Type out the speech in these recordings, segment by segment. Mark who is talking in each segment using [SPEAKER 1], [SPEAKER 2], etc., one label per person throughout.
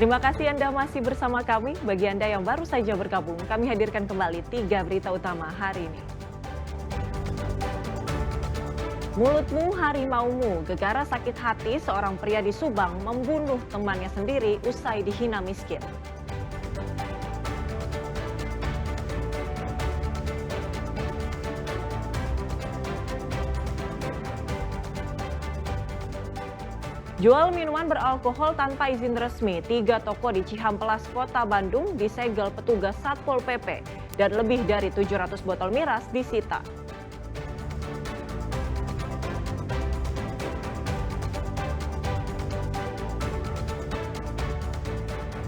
[SPEAKER 1] Terima kasih Anda masih bersama kami. Bagi Anda yang baru saja bergabung, kami hadirkan kembali 3 berita utama hari ini. Mulutmu harimaumu, gegara sakit hati seorang pria di Subang membunuh temannya sendiri usai dihina miskin. Jual minuman beralkohol tanpa izin resmi, 3 toko di Cihampelas, Kota Bandung disegel petugas Satpol PP dan lebih dari 700 botol miras disita.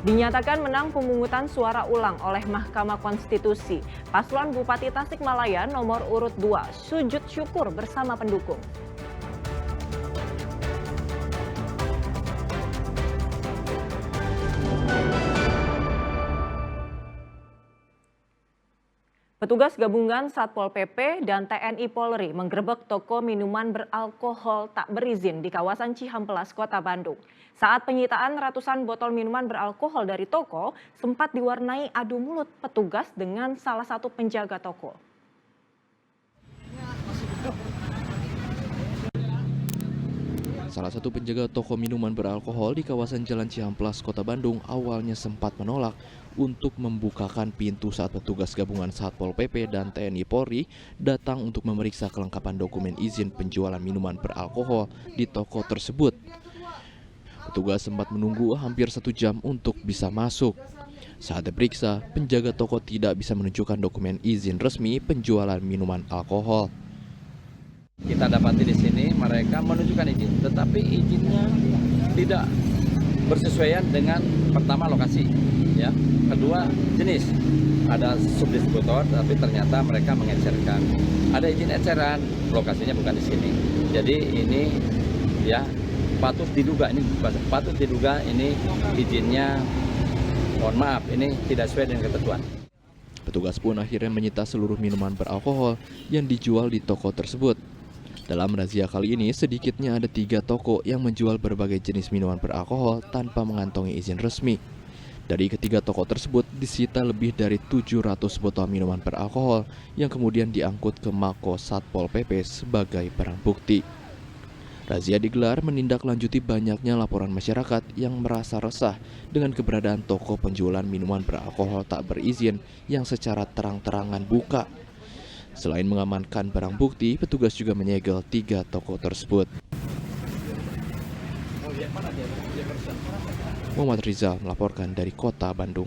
[SPEAKER 1] Dinyatakan menang pemungutan suara ulang oleh Mahkamah Konstitusi. Paslon Bupati Tasikmalaya nomor urut 2 sujud syukur bersama pendukung. Petugas gabungan Satpol PP dan TNI Polri menggerebek toko minuman beralkohol tak berizin di kawasan Cihampelas, Kota Bandung. Saat penyitaan ratusan botol minuman beralkohol dari toko, sempat diwarnai adu mulut petugas dengan salah satu penjaga toko.
[SPEAKER 2] Salah satu penjaga toko minuman beralkohol di kawasan Jalan Cihampelas, Kota Bandung awalnya sempat menolak untuk membukakan pintu saat petugas gabungan Satpol PP dan TNI Polri datang untuk memeriksa kelengkapan dokumen izin penjualan minuman beralkohol di toko tersebut. Petugas sempat menunggu hampir 1 jam untuk bisa masuk. Saat diperiksa, penjaga toko tidak bisa menunjukkan dokumen izin resmi penjualan minuman alkohol.
[SPEAKER 3] Kita dapati di sini mereka menunjukkan izin, tetapi izinnya tidak bersesuaian dengan pertama lokasi, ya. Kedua jenis, ada subdistributor, tapi ternyata mereka mengecerkan. Ada izin eceran, lokasinya bukan di sini. Jadi ini ya patut diduga ini izinnya, mohon maaf, ini tidak sesuai dengan ketentuan.
[SPEAKER 2] Petugas pun akhirnya menyita seluruh minuman beralkohol yang dijual di toko tersebut. Dalam razia kali ini, sedikitnya ada 3 toko yang menjual berbagai jenis minuman beralkohol tanpa mengantongi izin resmi. Dari ketiga toko tersebut, disita lebih dari 700 botol minuman beralkohol yang kemudian diangkut ke Mako Satpol PP sebagai barang bukti. Razia digelar menindaklanjuti banyaknya laporan masyarakat yang merasa resah dengan keberadaan toko penjualan minuman beralkohol tak berizin yang secara terang-terangan buka. Selain mengamankan barang bukti, petugas juga menyegel 3 toko tersebut. Muhammad Rizal melaporkan dari Kota Bandung.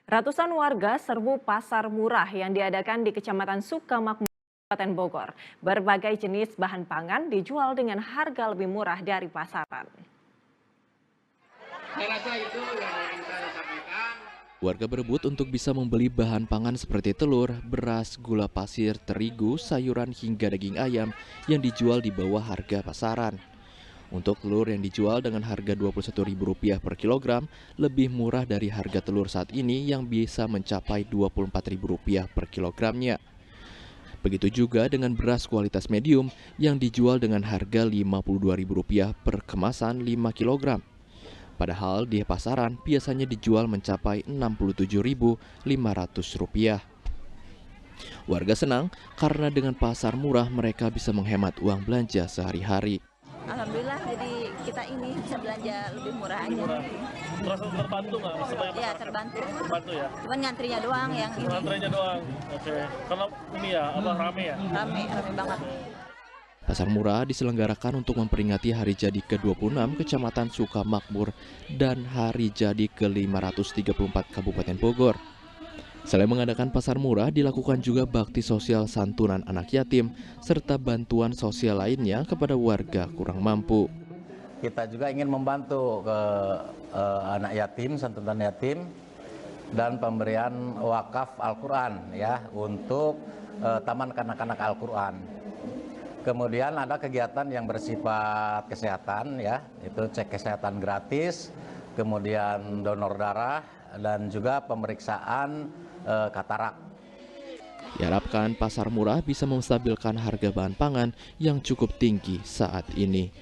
[SPEAKER 1] Ratusan warga serbu pasar murah yang diadakan di Kecamatan Sukamakmur, Kabupaten Bogor. Berbagai jenis bahan pangan dijual dengan harga lebih murah dari pasaran.
[SPEAKER 2] Warga berebut untuk bisa membeli bahan pangan seperti telur, beras, gula pasir, terigu, sayuran hingga daging ayam yang dijual di bawah harga pasaran. Untuk telur yang dijual dengan harga Rp21.000 per kilogram, lebih murah dari harga telur saat ini yang bisa mencapai Rp24.000 per kilogramnya. Begitu juga dengan beras kualitas medium yang dijual dengan harga Rp52.000 per kemasan 5 kilogram. Padahal di pasaran biasanya dijual mencapai Rp67.500. Warga senang karena dengan pasar murah mereka bisa menghemat uang belanja sehari-hari.
[SPEAKER 4] Alhamdulillah, jadi kita ini bisa belanja lebih murah aja.
[SPEAKER 5] Terus terbantu nggak?
[SPEAKER 4] Iya, terbantu.
[SPEAKER 5] Terbantu ya?
[SPEAKER 4] Cuman ngantrinya doang yang ini.
[SPEAKER 5] Ngantrinya doang, oke. Karena ini ya, rame ya?
[SPEAKER 4] Rame banget.
[SPEAKER 2] Pasar murah diselenggarakan untuk memperingati Hari Jadi ke-26 Kecamatan Sukamakmur dan Hari Jadi ke-534 Kabupaten Bogor. Selain mengadakan pasar murah, dilakukan juga bakti sosial santunan anak yatim serta bantuan sosial lainnya kepada warga kurang mampu.
[SPEAKER 6] Kita juga ingin membantu ke anak yatim, santunan yatim, dan pemberian wakaf Al-Quran ya untuk Taman Kanak-Kanak Al-Quran. Kemudian ada kegiatan yang bersifat kesehatan ya, itu cek kesehatan gratis, kemudian donor darah dan juga pemeriksaan katarak.
[SPEAKER 2] Diharapkan pasar murah bisa menstabilkan harga bahan pangan yang cukup tinggi saat ini.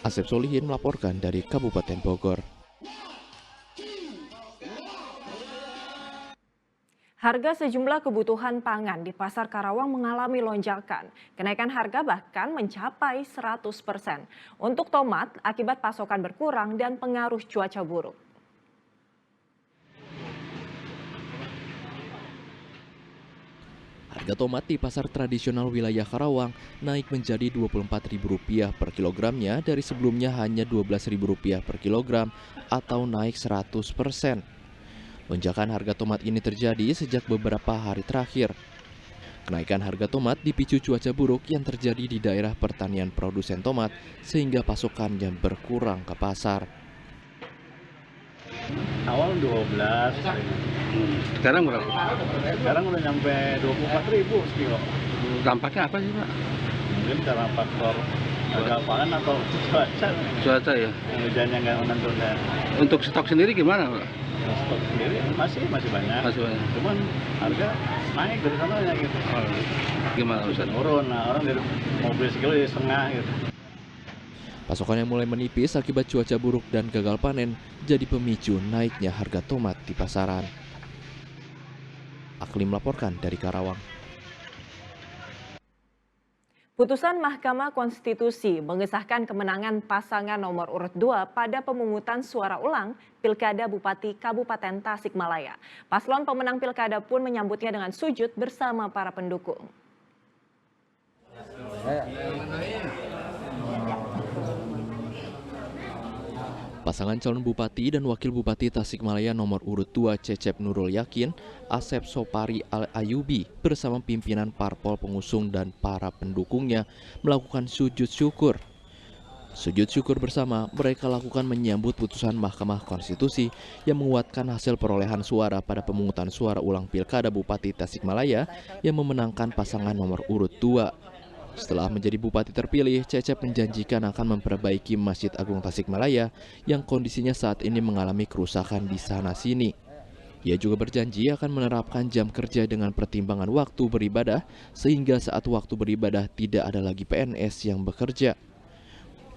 [SPEAKER 2] Asep Solihin melaporkan dari Kabupaten Bogor.
[SPEAKER 1] Harga sejumlah kebutuhan pangan di Pasar Karawang mengalami lonjakan. Kenaikan harga bahkan mencapai 100%. Untuk tomat, akibat pasokan berkurang dan pengaruh cuaca buruk.
[SPEAKER 2] Harga tomat di pasar tradisional wilayah Karawang naik menjadi Rp24.000 per kilogramnya dari sebelumnya hanya Rp12.000 per kilogram atau naik 100%. Lonjakan harga tomat ini terjadi sejak beberapa hari terakhir. Kenaikan harga tomat dipicu cuaca buruk yang terjadi di daerah pertanian produsen tomat sehingga pasokannya berkurang ke pasar.
[SPEAKER 5] Awal 12.
[SPEAKER 7] Sekarang berapa?
[SPEAKER 5] Sekarang udah nyampe 24.000 sekilo.
[SPEAKER 7] Dampaknya apa sih, Pak?
[SPEAKER 5] Mungkin karena faktor harga panen atau cuaca.
[SPEAKER 7] Cuaca ya.
[SPEAKER 5] Yang hujannya nggak menentu.
[SPEAKER 7] Untuk stok sendiri gimana, Pak?
[SPEAKER 5] Stok sendiri masih banyak.
[SPEAKER 7] Masih banyak.
[SPEAKER 5] Cuman harga naik dari sana ya gitu.
[SPEAKER 7] Gimana, Ustaz?
[SPEAKER 5] Turun, nah orang dari mobil sekilo jadi setengah gitu.
[SPEAKER 2] Pasokannya mulai menipis akibat cuaca buruk dan gagal panen jadi pemicu naiknya harga tomat di pasaran. Aklim melaporkan dari Karawang.
[SPEAKER 1] Putusan Mahkamah Konstitusi mengesahkan kemenangan pasangan nomor urut 2 pada pemungutan suara ulang Pilkada Bupati Kabupaten Tasikmalaya. Paslon pemenang Pilkada pun menyambutnya dengan sujud bersama para pendukung.
[SPEAKER 2] Pasangan calon bupati dan wakil bupati Tasikmalaya nomor urut 2 Cecep Nurul Yakin, Asep Sopari Al-Ayubi bersama pimpinan parpol pengusung dan para pendukungnya melakukan sujud syukur. Sujud syukur bersama mereka lakukan menyambut putusan Mahkamah Konstitusi yang menguatkan hasil perolehan suara pada pemungutan suara ulang Pilkada Bupati Tasikmalaya yang memenangkan pasangan nomor urut 2. Setelah menjadi bupati terpilih, Cecep menjanjikan akan memperbaiki Masjid Agung Tasikmalaya yang kondisinya saat ini mengalami kerusakan di sana-sini. Ia juga berjanji akan menerapkan jam kerja dengan pertimbangan waktu beribadah, sehingga saat waktu beribadah tidak ada lagi PNS yang bekerja.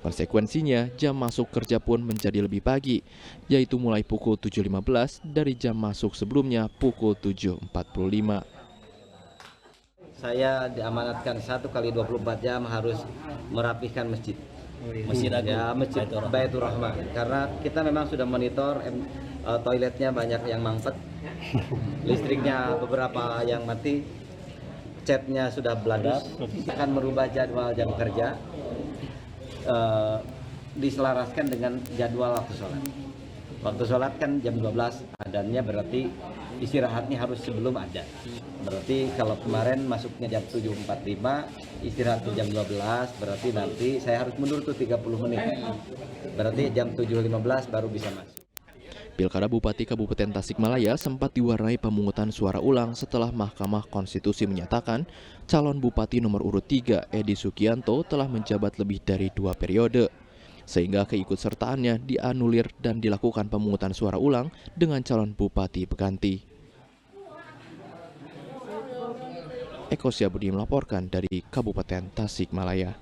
[SPEAKER 2] Konsekuensinya, jam masuk kerja pun menjadi lebih pagi, yaitu mulai pukul 7.15 dari jam masuk sebelumnya pukul 7.45.
[SPEAKER 8] Saya diamanatkan 1 kali 24 jam harus merapihkan masjid. Masjid Agung. Ya, Masjid Baitur Rahman. Karena kita memang sudah monitor toiletnya banyak yang mampet. Listriknya beberapa yang mati. Catnya sudah beladus. Akan merubah jadwal jam kerja. Diselaraskan dengan jadwal waktu sholat. Waktu sholat kan jam 12 adanya, berarti istirahatnya harus sebelum ada. Berarti kalau kemarin masuknya jam 7.45, istirahat jam 12, berarti nanti saya harus mundur tuh 30 menit. Berarti jam 7.15 baru bisa masuk.
[SPEAKER 2] Pilkada Bupati Kabupaten Tasikmalaya sempat diwarnai pemungutan suara ulang setelah Mahkamah Konstitusi menyatakan calon Bupati nomor urut 3 Edi Sugianto telah menjabat lebih dari 2 periode. Sehingga keikutsertaannya dianulir dan dilakukan pemungutan suara ulang dengan calon bupati pengganti. Eko Syabudi melaporkan dari Kabupaten Tasikmalaya.